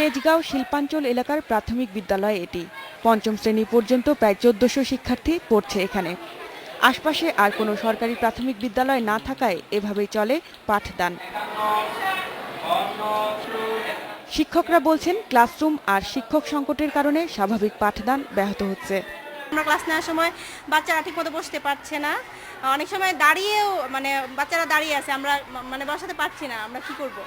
তেজগাঁও শিল্পাঞ্চল এলাকার প্রাথমিক বিদ্যালয় এটি। পঞ্চম শ্রেণী পর্যন্ত প্রায় ১৪০০ শিক্ষার্থী পড়ছে এখানে। আশপাশে আর কোনো সরকারি প্রাথমিক বিদ্যালয় না থাকায় এভাবেই চলে পাঠদান। শিক্ষকরা বলছেন, ক্লাসরুম আর শিক্ষক সংকটের কারণে স্বাভাবিক পাঠদান ব্যাহত হচ্ছে। আমরা ক্লাস নেওয়ার সময় বাচ্চারা ঠিকমতো বসতে পারছে না, অনেক সময় দাঁড়িয়েও বাচ্চারা দাঁড়িয়ে আছে, আমরা বসাতে পারছি না, আমরা কি করব।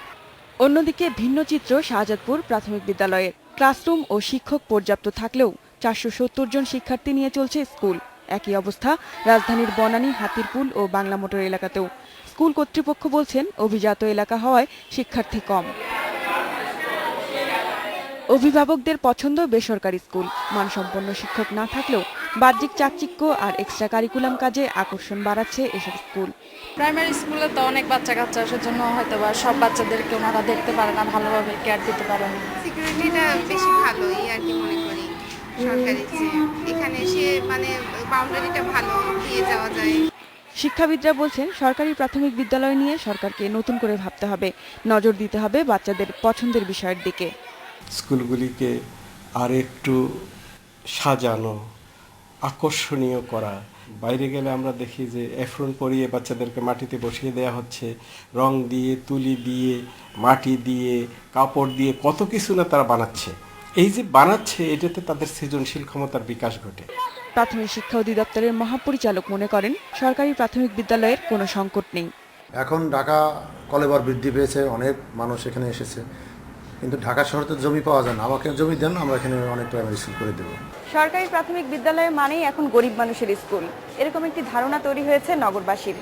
অন্যদিকে ভিন্ন চিত্র শাহজাদপুর প্রাথমিক বিদ্যালয়ের। ক্লাসরুম ও শিক্ষক পর্যাপ্ত থাকলেও ৪৭০ জন শিক্ষার্থী নিয়ে চলছে স্কুল। একই অবস্থা রাজধানীর বনানী, হাতিরপুল ও বাংলা মোটর এলাকাতেও। স্কুল কর্তৃপক্ষ বলছেন, অভিজাত এলাকা হওয়ায় শিক্ষার্থী কম। অভিভাবকদের পছন্দ বেসরকারি স্কুল। মানসম্পন্ন শিক্ষক না থাকলেও বাহ্যিক চাকচিক্য আর এক্সট্রা কারিকুলাম কাজে আকর্ষণ বাড়াচ্ছে এসব স্কুল। প্রাইমারি স্কুলে তো অনেক বাচ্চা কাচ্চা আসার জন্য হয়তো বা সব বাচ্চাদেরকে ওনারা দেখতে পারে না, ভালোভাবে কেয়ার দিতে পারে না। সিকিউরিটিটা বেশি ভালোই আর কি মনে করি সরকারি চেয়ে। এখানে এসে বাউন্ডারিটা ভালো দিয়ে যাওয়া যায়। শিক্ষাবিদরা বলছেন, সরকারি প্রাথমিক বিদ্যালয় নিয়ে সরকারকে নতুন করে ভাবতে হবে, নজর দিতে হবে বাচ্চাদের পছন্দের বিষয়ের দিকে। স্কুলগুলিকে আর একটু সাজানো, আকর্ষণীয় করা। বাইরে গেলে আমরা দেখি যে এফরন পরিয়ে বাচ্চাদেরকে মাটিতে বসিয়ে দেওয়া হচ্ছে, রং দিয়ে, তুলি দিয়ে, মাটি দিয়ে, কাপড় দিয়ে কত কিছু না তারা বানাচ্ছে। এই যে বানাচ্ছে, এটাতে তাদের সৃজনশীল ক্ষমতার বিকাশ ঘটে। প্রাথমিক শিক্ষা অধিদপ্তরের মহাপরিচালক মনে করেন, সরকারি প্রাথমিক বিদ্যালয়ের কোনো সংকট নেই। এখন ঢাকা কলেবর বৃদ্ধি পেয়েছে, অনেক মানুষ এখানে এসেছে, কিন্তু ঢাকা শহরে তো জমি পাওয়া যায় না। আমাকে জমি দেন, আমরা এখানে অনেক প্রাইমারি স্কুল করে দেবো। সরকারি প্রাথমিক বিদ্যালয় মানেই এখন গরিব মানুষের স্কুল, এরকম একটি ধারণা তৈরি হয়েছে নগরবাসীর।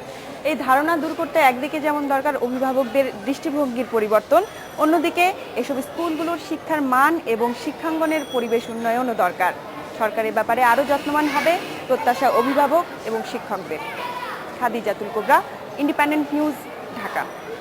এই ধারণা দূর করতে একদিকে যেমন দরকার অভিভাবকদের দৃষ্টিভঙ্গির পরিবর্তন, অন্যদিকে এসব স্কুলগুলোর শিক্ষার মান এবং শিক্ষাঙ্গনের পরিবেশ উন্নয়নও দরকার। সরকারের ব্যাপারে আরও যত্নবান হবে প্রত্যাশা অভিভাবক এবং শিক্ষকদের। খাদিজাতুল কোবরা, ইন্ডিপেন্ডেন্ট নিউজ, ঢাকা।